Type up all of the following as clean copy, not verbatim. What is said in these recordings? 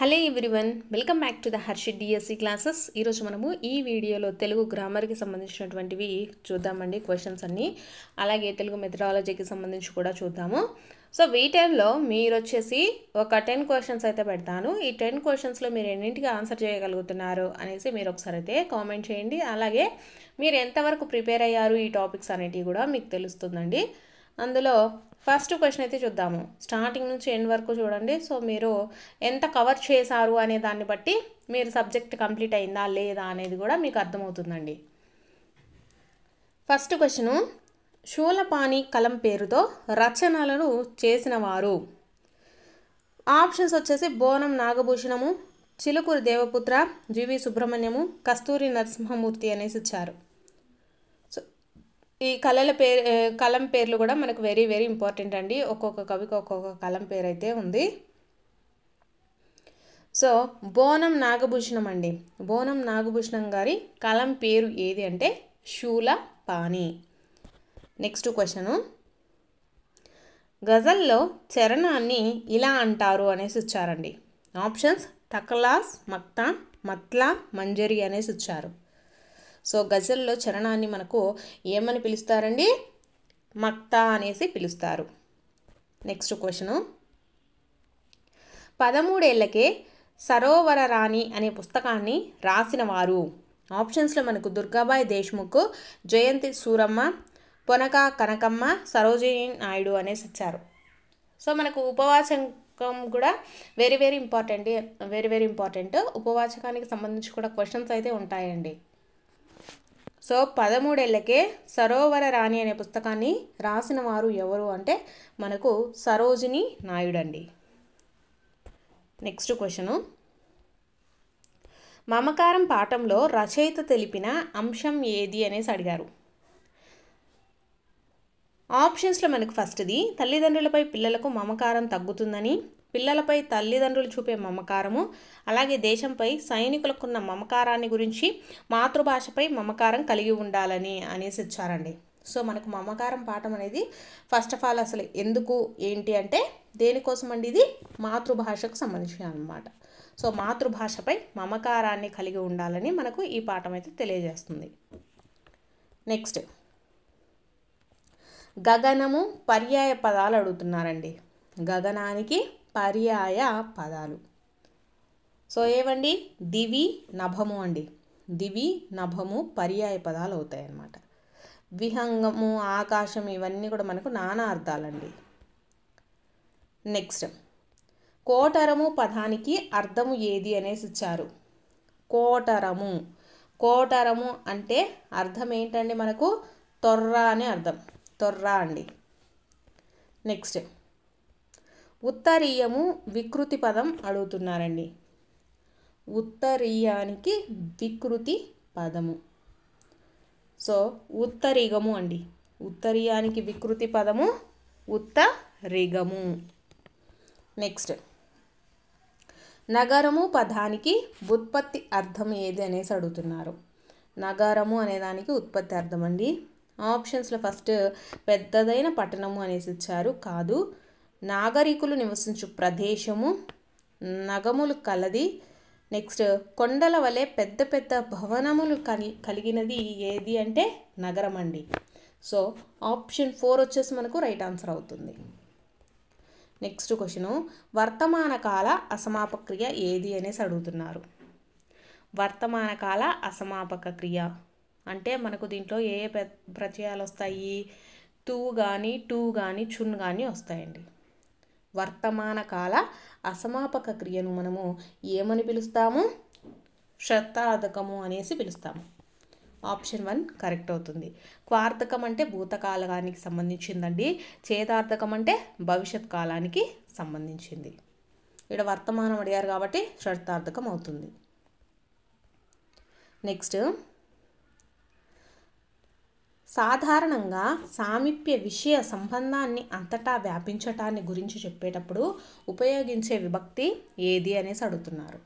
Hello everyone, welcome back to the Harshit DSC classes. ఈరోజు మనము ఈ వీడియోలో తెలుగు గ్రామర్కి సంబంధించినటువంటివి చూద్దామండి. క్వశ్చన్స్ అన్నీ, అలాగే తెలుగు మెథడాలజీకి సంబంధించి కూడా చూద్దాము. సో వీటిల్లో మీరు వచ్చేసి ఒక 10 క్వశ్చన్స్ అయితే పెడతాను. ఈ 10 క్వశ్చన్స్లో మీరు ఎన్నింటికి ఆన్సర్ చేయగలుగుతున్నారు అనేసి మీరు ఒకసారి అయితే కామెంట్ చేయండి. అలాగే మీరు ఎంతవరకు ప్రిపేర్ అయ్యారు ఈ టాపిక్స్ అనేటివి కూడా మీకు తెలుస్తుందండి. అందులో ఫస్ట్ క్వశ్చన్ అయితే చూద్దాము. స్టార్టింగ్ నుంచి ఎండ్ వరకు చూడండి. సో మీరు ఎంత కవర్ చేశారు అనే దాన్ని బట్టి మీరు సబ్జెక్ట్ కంప్లీట్ అయిందా లేదా అనేది కూడా మీకు అర్థమవుతుందండి. ఫస్ట్ క్వశ్చను, శూలపాణి కలం పేరుతో రచనలను చేసిన వారు. ఆప్షన్స్ వచ్చేసి బోనం నాగభూషణము, చిలుకూరి దేవపుత్ర, జీవి సుబ్రహ్మణ్యము, కస్తూరి నరసింహమూర్తి అనేసి ఇచ్చారు. ఈ కలం పేర్లు కూడా మనకు వెరీ వెరీ ఇంపార్టెంట్ అండి. ఒక్కొక్క కవికి ఒక్కొక్క కలం పేరు అయితే ఉంది. సో బోనం నాగభూషణం అండి. బోనం నాగభూషణం గారి కలం పేరు ఏది అంటే శూలపాణి. నెక్స్ట్ క్వశ్చను, గజల్లో చరణాన్ని ఇలా అంటారు అనేసి ఇచ్చారండి. ఆప్షన్స్ తకలాస్, మక్తా, మత్లా, మంజరి అనేసి ఇచ్చారు. సో గజల్లో చరణాన్ని మనకు ఏమని పిలుస్తారండి? మక్తా అనేసి పిలుస్తారు. నెక్స్ట్ క్వశ్చను, 13 ఏళ్లకే సరోవర రాణి అనే పుస్తకాన్ని రాసిన వారు. ఆప్షన్స్లో మనకు దుర్గాబాయి దేశ్ముఖ్, జయంతి సూరమ్మ, పొనక కనకమ్మ, సరోజిని నాయుడు అనేసి ఇచ్చారు. సో మనకు ఉపవాచకం కూడా వెరీ వెరీ ఇంపార్టెంట్. ఉపవాచకానికి సంబంధించి కూడా క్వశ్చన్స్ అయితే ఉంటాయండి. సో 13 ఏళ్లకే సరోవర రాణి అనే పుస్తకాన్ని రాసిన వారు ఎవరు అంటే మనకు సరోజిని నాయుడు అండి. నెక్స్ట్ క్వశ్చను, మమకారం పాఠంలో రచయిత తెలిపిన అంశం ఏది అనేసి అడిగారు. ఆప్షన్స్లో మనకు ఫస్ట్ది తల్లిదండ్రులపై పిల్లలకు మమకారం తగ్గుతుందని, పిల్లలపై తల్లిదండ్రులు చూపే మమకారము, అలాగే దేశంపై సైనికులకున్న మమకారాన్ని గురించి, మాతృభాషపై మమకారం కలిగి ఉండాలని అనేసి ఇచ్చారండి. సో మనకు మమకారం పాఠం అనేది ఫస్ట్ ఆఫ్ ఆల్ అసలు ఎందుకు ఏంటి అంటే దేనికోసం అండి? ఇది మాతృభాషకు సంబంధించిన అన్నమాట. సో మాతృభాషపై మమకారాన్ని కలిగి ఉండాలని మనకు ఈ పాఠం అయితే తెలియజేస్తుంది. నెక్స్ట్, గగనము పర్యాయ పదాలు అడుగుతున్నారండి. గగనానికి పర్యాయ పదాలు. సో ఏవండి? దివి, నభము అండి. దివి, నభము పర్యాయ పదాలు అవుతాయి అన్నమాట. విహంగము, ఆకాశం ఇవన్నీ కూడా మనకు నానా అర్థాలండి. నెక్స్ట్, కోటరము పదానికి అర్థము ఏది అనేసి ఇచ్చారు. కోటరము అంటే అర్థం ఏంటండి? మనకు తొర్ర అనే అర్థం. తొర్ర అండి. నెక్స్ట్, ఉత్తరీయము వికృతి పదం అడుగుతున్నారండి. ఉత్తరీయానికి వికృతి పదము. సో ఉత్తరిగము అండి. ఉత్తరీయానికి వికృతి పదము ఉత్తరిగము. నెక్స్ట్, నగరము పదానికి ఉత్పత్తి అర్థం ఏది అనేసి అడుగుతున్నారు. నగరము అనేదానికి ఉత్పత్తి అర్థం అండి. ఆప్షన్స్లో ఫస్ట్ పెద్దదైన పట్టణము అనేసి ఇచ్చారు. కాదు. నాగరికులు నివసించు ప్రదేశము, నగములు కలది. నెక్స్ట్, కొండల వలె పెద్ద పెద్ద భవనములు కలిగినది ఏది అంటే నగరం అండి. సో ఆప్షన్ 4 వచ్చేసి మనకు రైట్ ఆన్సర్ అవుతుంది. నెక్స్ట్ క్వశ్చను, వర్తమాన కాల అసమాపక క్రియ ఏది అనేసి అడుగుతున్నారు. వర్తమాన కాల అసమాపక క్రియ అంటే మనకు దీంట్లో ఏ ప్రత్యయాలు వస్తాయి? తూ కానీ, టూ కానీ, చున్ కానీ వస్తాయండి. వర్తమాన కాల అసమాపక క్రియను మనము ఏమని పిలుస్తాము? శతార్థకము అనేసి పిలుస్తాము. ఆప్షన్ 1 కరెక్ట్ అవుతుంది. క్వార్థకం అంటే భూతకాలానికి సంబంధించిందండి. చేతార్థకం అంటే భవిష్యత్ కాలానికి సంబంధించింది. ఇక్కడ వర్తమానం అడిగారు కాబట్టి శతార్థకం అవుతుంది. నెక్స్ట్, సాధారణంగా సామీప్య విషయ సంబంధాన్ని అంతటా వ్యాపించటాన్ని గురించి చెప్పేటప్పుడు ఉపయోగించే విభక్తి ఏది అనేసి అడుగుతున్నారు.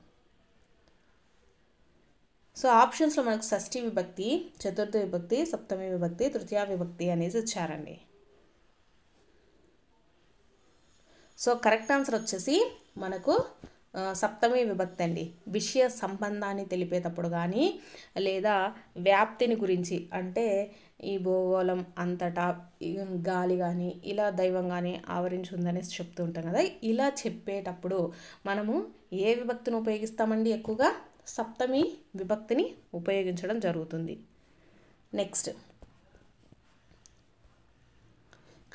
సో ఆప్షన్స్లో మనకు షష్ఠి విభక్తి, చతుర్థ విభక్తి, సప్తమి విభక్తి, తృతీయ విభక్తి అనేసి ఇచ్చారండి. సో కరెక్ట్ ఆన్సర్ వచ్చేసి మనకు సప్తమి విభక్తి అండి. విషయ సంబంధాన్ని తెలిపేటప్పుడు కానీ లేదా వ్యాప్తిని గురించి అంటే ఈ భూగోళం అంతటా గాలి కానీ ఇలా దైవం కానీ ఆవరించి ఉందనేసి చెప్తూ ఉంటాం కదా. ఇలా చెప్పేటప్పుడు మనము ఏ విభక్తిని ఉపయోగిస్తామండి? ఎక్కువగా సప్తమి విభక్తిని ఉపయోగించడం జరుగుతుంది. నెక్స్ట్,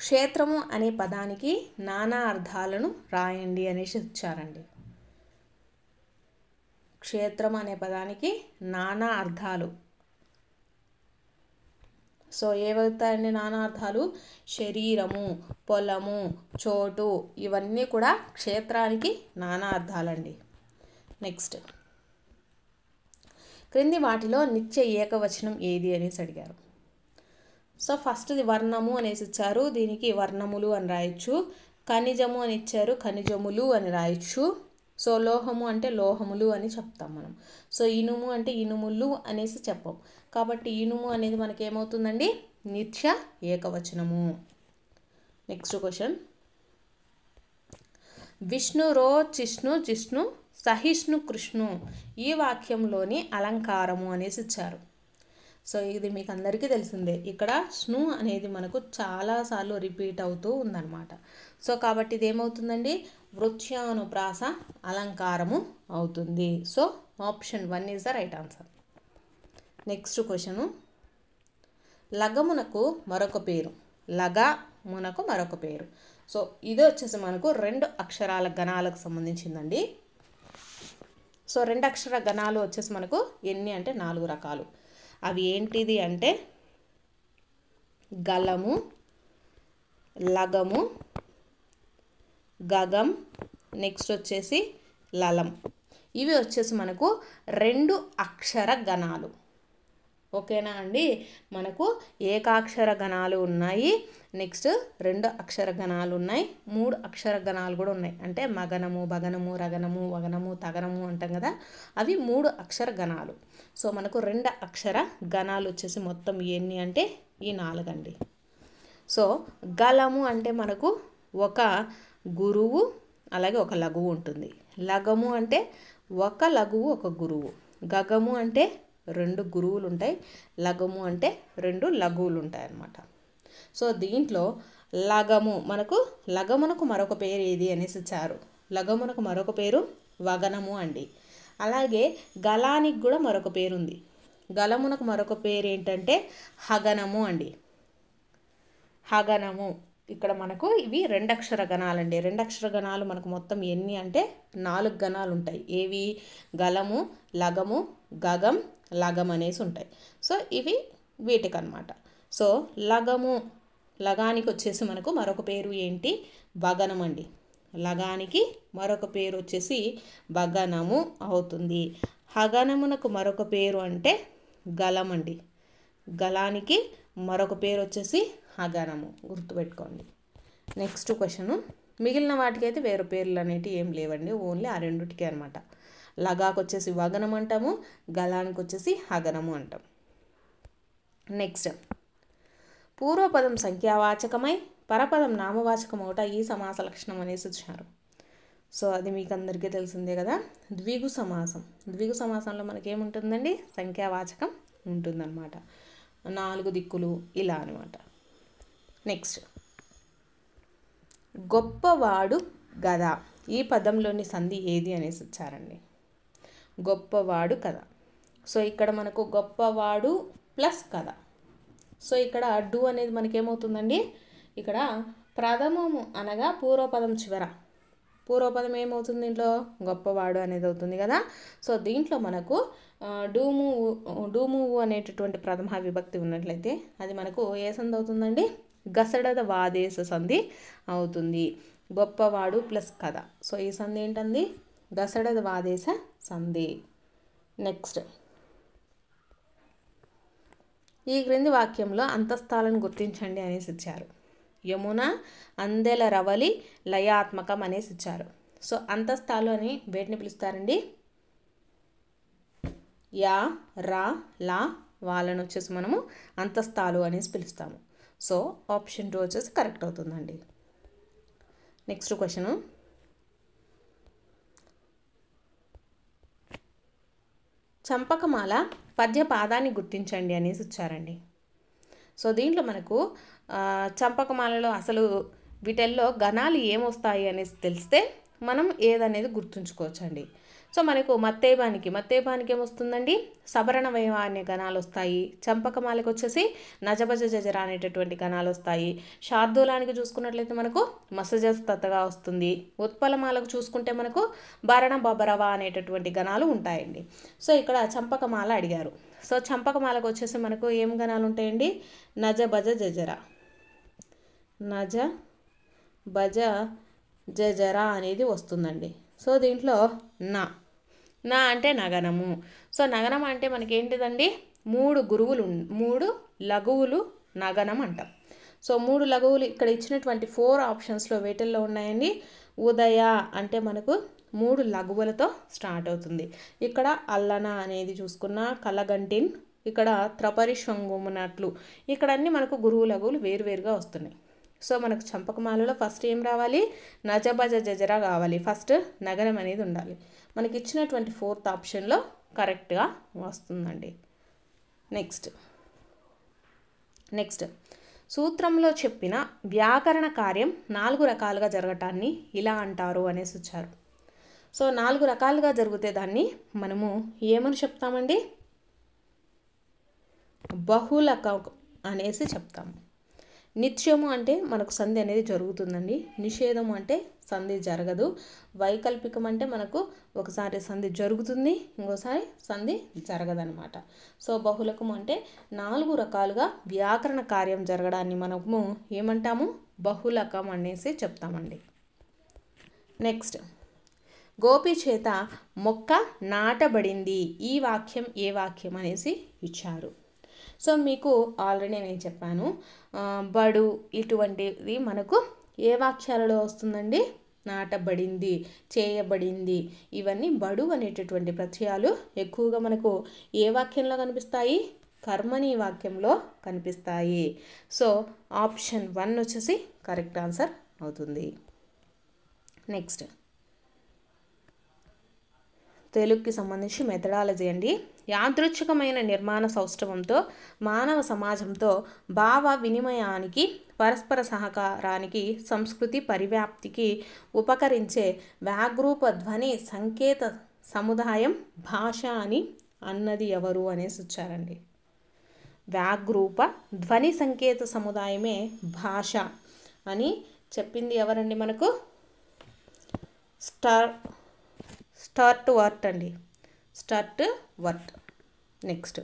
క్షేత్రము అనే పదానికి నానా అర్థాలను రాయండి అనేసి ఇచ్చారండి. క్షేత్రం అనే పదానికి నానా అర్థాలు. సో ఏవవుతాయండి నానా అర్థాలు? శరీరము, పొలము, చోటు, ఇవన్నీ కూడా క్షేత్రానికి నానా అర్థాలండి. నెక్స్ట్, క్రింది వాటిలో నిత్య ఏకవచనం ఏది అనేసి అడిగారు. సో ఫస్ట్ది వర్ణము అనేసి ఇచ్చారు, దీనికి వర్ణములు అని రాయొచ్చు. ఖనిజము అని ఇచ్చారు, ఖనిజములు అని రాయొచ్చు. సో లోహము అంటే లోహములు అని చెప్తాం మనం. సో ఇనుము అంటే ఇనుములు అనేసి చెప్పం. కాబట్టి ఇనుము అనేది మనకి ఏమవుతుందండి? నిత్య ఏకవచనము. నెక్స్ట్ క్వశ్చన్, విష్ణు రో చిష్ణు జిష్ణు సహిష్ణు కృష్ణు ఈ వాక్యంలోని అలంకారము అనేసి ఇచ్చారు. సో ఇది మీకు అందరికీ తెలిసిందే. ఇక్కడ స్ను అనేది మనకు చాలాసార్లు రిపీట్ అవుతూ ఉందన్నమాట. సో కాబట్టి ఇది ఏమవుతుందండి? వృత్యానుప్రాస అలంకారము అవుతుంది. So option 1 is the right answer. Next question, లగమునకు మరొక పేరు. లగమునకు మరొక పేరు. సో ఇది వచ్చేసి మనకు 2 అక్షరాల గణాలకు సంబంధించిందండి. సో 2 అక్షర గణాలు వచ్చేసి మనకు ఎన్ని అంటే 4 రకాలు. అవి ఏంటిది అంటే గలము, లగము, గగం, నెక్స్ట్ వచ్చేసి లలం. ఇవి వచ్చేసి మనకు 2 అక్షర గణాలు. ఓకేనా అండి? మనకు ఏకాక్షర గణాలు ఉన్నాయి, నెక్స్ట్ 2 అక్షర గణాలు ఉన్నాయి, 3 అక్షర గణాలు కూడా ఉన్నాయి. అంటే మగనము, భగనము, రగనము, వగనము, తగనము అంటాం కదా, అవి 3 అక్షర గణాలు. సో మనకు 2 అక్షర గణాలు వచ్చేసి మొత్తం ఎన్ని అంటే ఈ 4 అండి. సో గలము అంటే మనకు ఒక గురువు అలాగే ఒక లఘువు ఉంటుంది. లగము అంటే ఒక లఘువు ఒక గురువు. గగము అంటే 2 గురువులు ఉంటాయి. లగము అంటే 2 లఘువులు ఉంటాయి అన్నమాట. సో దీంట్లో లగమునకు మరొక పేరు ఏది అనేసి ఇచ్చారు. లగమునకు మరొక పేరు వగనము అండి. అలాగే గలానికి కూడా మరొక పేరు ఉంది. గలమునకు మరొక పేరు ఏంటంటే హగనము అండి. హగనము. ఇక్కడ మనకు ఇవి 2 అక్షర గణాలండి. 2 అక్షర గణాలు మనకు మొత్తం ఎన్ని అంటే 4 గణాలు ఉంటాయి. ఏవి? గలము, లగము, గగం, లగం అనేసి ఉంటాయి. సో ఇవి వీటికన్నమాట. సో లగానికి వచ్చేసి మనకు మరొక పేరు ఏంటి? వగనం అండి. లగానికి మరొక పేరు వచ్చేసి వగనము అవుతుంది. హగనమునకు మరొక పేరు అంటే గలం అండి. గలానికి మరొక పేరు వచ్చేసి హగనము. గుర్తుపెట్టుకోండి. నెక్స్ట్ క్వశ్చను, మిగిలిన వాటికైతే వేరే పేర్లు అనేటివి ఏం లేవండి, ఓన్లీ ఆ 2టికే అనమాట. లగాకు వచ్చేసి వగనం అంటాము, గలానికి వచ్చేసి హగనము అంటాం. నెక్స్ట్, పూర్వపదం సంఖ్యావాచకమై పరపదం నామవాచకం అవుట ఈ సమాస లక్షణం అనేసి ఇచ్చారు. సో అది మీకు అందరికీ తెలిసిందే కదా, ద్విగు సమాసం. ద్విగు సమాసంలో మనకేముంటుందండి? సంఖ్యావాచకం ఉంటుందన్నమాట. 4 దిక్కులు ఇలా అనమాట. నెక్స్ట్, గొప్పవాడు గద ఈ పదంలోని సంధి ఏది అనేసి ఇచ్చారండి. గొప్పవాడు కథ. సో ఇక్కడ మనకు గొప్పవాడు ప్లస్ కథ. సో ఇక్కడ డు అనేది మనకేమవుతుందండి? ఇక్కడ ప్రథమము అనగా పూర్వపదం చివర. పూర్వపదం ఏమవుతుంది? దీంట్లో గొప్పవాడు అనేది అవుతుంది కదా. సో దీంట్లో మనకు డూము అనేటటువంటి ప్రథమ విభక్తి ఉన్నట్లయితే అది మనకు ఏ సంధి అవుతుందండి? గసడద వాదేశ సంధి అవుతుంది. గొప్పవాడు ప్లస్ కథ. సో ఈ సంధి ఏంటండి? గసడద వాదేశ సంధి. నెక్స్ట్, ఈ క్రింది వాక్యంలో అంతస్థాలను గుర్తించండి అనేసి ఇచ్చారు. యమున అందెల రవలి లయాత్మకం అనేసి ఇచ్చారు. సో అంతస్థాలు అని వేటిని పిలుస్తారండి? యా, రా, లా, వాళ్ళని వచ్చేసి మనము అంతస్థాలు అనేసి పిలుస్తాము. సో ఆప్షన్ 2 వచ్చేసి కరెక్ట్ అవుతుందండి. నెక్స్ట్ క్వశ్చను, చంపకమాల పద్య పాదాన్ని గుర్తించండి అనేసి ఇచ్చారండి. సో దీంట్లో మనకు చంపకమాలలో అసలు వీటిల్లో గణాలు ఏమొస్తాయి అనేసి తెలిస్తే మనం ఏదనేది గుర్తుంచుకోవచ్చండి. సో మనకు మత్తేబానికి ఏమొస్తుందండి, సవరణ వైవ అనే గణాలు వస్తాయి. చంపకమాలకు వచ్చేసి నజబజ జజర అనేటటువంటి గణాలు వస్తాయి. శార్దూలానికి చూసుకున్నట్లయితే మనకు మసజస్తగా వస్తుంది. ఉత్పలమాలకు చూసుకుంటే మనకు భరణ బబరవ అనేటటువంటి గణాలు ఉంటాయండి. సో ఇక్కడ చంపకమాల అడిగారు. సో చంపకమాలకు వచ్చేసి మనకు ఏం గణాలు ఉంటాయండి, నజబజ జజర, నజ బజ జజర అనేది వస్తుందండి. సో దీంట్లో నా అంటే నగనము. సో నగనం అంటే మనకేంటిదండి, 3 లఘువులు నగనం అంటాం. సో 3 లఘువులు ఇక్కడ ఇచ్చినటువంటి 4 ఆప్షన్స్లో వేటిల్లో ఉన్నాయండి. ఉదయ అంటే మనకు 3 లఘువులతో స్టార్ట్ అవుతుంది. ఇక్కడ అల్లన అనేది చూసుకున్న కలగంటిన్, ఇక్కడ త్రపరిశ్వంగుమునట్లు, ఇక్కడ అన్నీ మనకు గురువు లఘువులు వేరువేరుగా వస్తున్నాయి. సో మనకు చంపకమాలలో ఫస్ట్ ఏం రావాలి, నజబజ జజర కావాలి. ఫస్ట్ నగరం అనేది ఉండాలి. మనకి ఇచ్చినటువంటి 4th ఆప్షన్లో కరెక్ట్గా వస్తుందండి. నెక్స్ట్ సూత్రంలో చెప్పిన వ్యాకరణ కార్యం 4 రకాలుగా జరగటాన్ని ఇలా అంటారు అనేసి వచ్చారు. సో 4 రకాలుగా జరిగితే దాన్ని మనము ఏమని చెప్తామండి, బహుళకం అనేసి చెప్తాము. నిత్యము అంటే మనకు సంధి అనేది జరుగుతుందండి. నిషేధము అంటే సంధి జరగదు. వైకల్పికం అంటే మనకు ఒకసారి సంధి జరుగుతుంది, ఇంకోసారి సంధి జరగదనమాట. సో బహుళకం అంటే 4 రకాలుగా వ్యాకరణ కార్యం జరగడాన్ని మనము ఏమంటాము, బహుళకం అనేసి చెప్తామండి. నెక్స్ట్, గోపి చేత మొక్క నాటబడింది, ఈ వాక్యం ఏ వాక్యం అనేసి ఇచ్చారు. సో మీకు ఆల్రెడీ నేను చెప్పాను, బడు ఇటువంటిది మనకు ఏ వాక్యాలలో వస్తుందండి, నాటబడింది, చేయబడింది, ఇవన్నీ బడు అనేటటువంటి ప్రత్యయాలు ఎక్కువగా మనకు ఏ వాక్యంలో కనిపిస్తాయి, కర్మని వాక్యంలో కనిపిస్తాయి. సో ఆప్షన్ 1 వచ్చేసి కరెక్ట్ ఆన్సర్ అవుతుంది. నెక్స్ట్, తెలుగుకి సంబంధించి మెథడాలజీ అండి. యాదృచ్ఛికమైన నిర్మాణ సౌష్ఠవంతో మానవ సమాజంతో భావ వినిమయానికి, పరస్పర సహకారానికి, సంస్కృతి పరివ్యాప్తికి ఉపకరించే వ్యాగ్రూప ధ్వని సంకేత సముదాయం భాష అని అన్నది ఎవరు అనేసి వచ్చారండి. వ్యాగ్రూప ధ్వని సంకేత సముదాయమే భాష అని చెప్పింది ఎవరండి మనకు, స్టర్ట్ వర్ట్ అండి, స్టర్ట్ వర్ట్. నెక్స్ట్,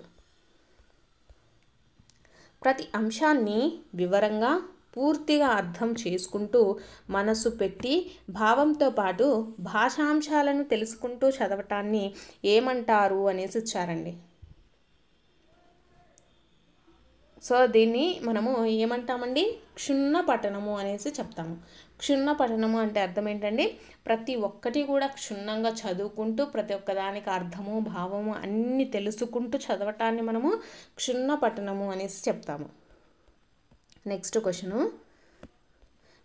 ప్రతి అంశాన్ని వివరంగా పూర్తిగా అర్థం చేసుకుంటూ మనసు పెట్టి భావంతో పాటు భాషాంశాలను తెలుసుకుంటూ చదవటాన్ని ఏమంటారు అనేసి ఇచ్చారండి. సో దీన్ని మనము ఏమంటామండి, క్షుణ్ణ పఠనము అనేసి చెప్తాము. క్షుణ్ణ పఠనము అంటే అర్థం ఏంటండి, ప్రతి ఒక్కటి కూడా క్షుణ్ణంగా చదువుకుంటూ ప్రతి ఒక్కదానికి అర్థము భావము అన్నీ తెలుసుకుంటూ చదవటాన్ని మనము క్షుణ్ణ పఠనము అనేసి చెప్తాము. నెక్స్ట్ క్వశ్చను,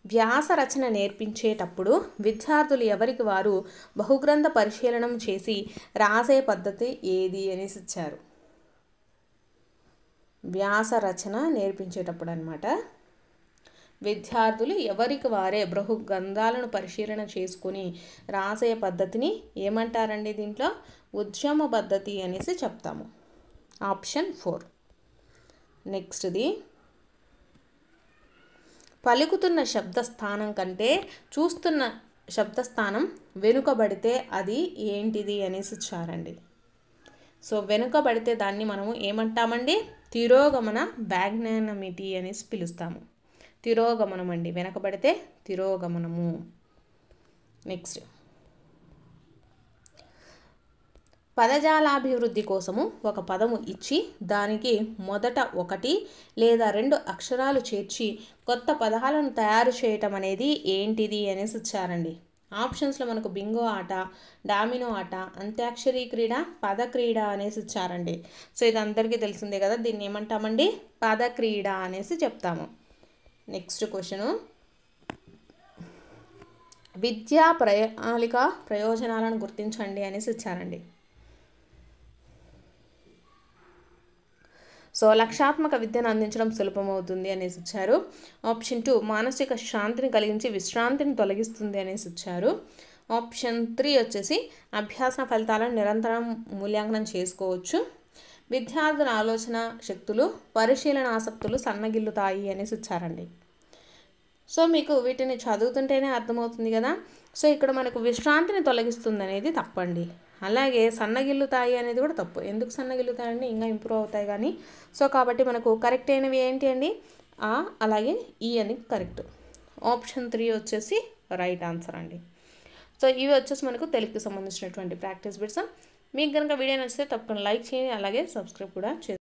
వ్యాస రచన నేర్పించేటప్పుడు విద్యార్థులు ఎవరికి వారు బహుగ్రంథ పరిశీలనం చేసి రాసే పద్ధతి ఏది అనేసి ఇచ్చారు. వ్యాస రచన నేర్పించేటప్పుడు అనమాట, విద్యార్థులు ఎవరికి వారే బహుగ్రంథాలను పరిశీలన చేసుకుని రాసే పద్ధతిని ఏమంటారండి, దీంట్లో ఉద్యమ పద్ధతి అనేసి చెప్తాము. ఆప్షన్ 4. నెక్స్ట్ది, పలుకుతున్న శబ్దస్థానం కంటే చూస్తున్న శబ్దస్థానం వెనుకబడితే అది ఏంటిది అనేసి ఇచ్చారండి. సో వెనుకబడితే దాన్ని మనము ఏమంటామండి, తిరోగమన బ్యాగ్నానమిటీ అనేసి పిలుస్తాము. తిరోగమనం అండి, వెనకబడితే తిరోగమనము. నెక్స్ట్, పదజాలాభివృద్ధి కోసము ఒక పదము ఇచ్చి దానికి మొదట 1 లేదా 2 అక్షరాలు చేర్చి కొత్త పదాలను తయారు చేయటం అనేది ఏంటిది అనేసి ఇచ్చారండి. ఆప్షన్స్లో మనకు బింగో ఆట, డామినో ఆట, అంత్యాక్షరి క్రీడ, పద క్రీడ అనేసి ఇచ్చారండి. సో ఇది అందరికీ తెలిసిందే కదా, దీన్ని ఏమంటామండి, పద క్రీడ అనేసి చెప్తాము. నెక్స్ట్ క్వశ్చను, విద్యా ప్రణాళిక ప్రయోజనాలను గుర్తించండి అనేసి ఇచ్చారండి. సో లక్ష్యాత్మక విద్యను అందించడం సులభమవుతుంది అనేసి ఇచ్చారు. ఆప్షన్ 2 మానసిక శాంతిని కలిగించి విశ్రాంతిని తొలగిస్తుంది అనేసి ఇచ్చారు. ఆప్షన్ 3 వచ్చేసి అభ్యాసన ఫలితాలను నిరంతరం మూల్యాంకనం చేసుకోవచ్చు. విద్యార్థుల ఆలోచన శక్తులు పరిశీలన ఆసక్తులు సన్నగిల్లుతాయి అనేసి ఇచ్చారండి. సో మీకు వీటిని చదువుతుంటేనే అర్థమవుతుంది కదా. సో ఇక్కడ మనకు విశ్రాంతిని తొలగిస్తుంది అనేది తప్పండి. అలాగే సన్నగిల్లుతాయి అనేది కూడా తప్పు. ఎందుకు సన్నగిల్లుతాయండి, ఇంకా ఇంప్రూవ్ అవుతాయి కానీ. సో కాబట్టి మనకు కరెక్ట్ అయినవి ఏంటి అండి, ఆ అలాగే ఈ అని కరెక్ట్. ఆప్షన్ 3 వచ్చేసి రైట్ ఆన్సర్ అండి. సో ఇవి వచ్చేసి మనకు తెలుగుకి సంబంధించినటువంటి ప్రాక్టీస్ బిట్స్. మీకు కనుక వీడియో నచ్చితే తప్పకుండా లైక్ చేయండి, అలాగే సబ్స్క్రైబ్ కూడా చేయండి.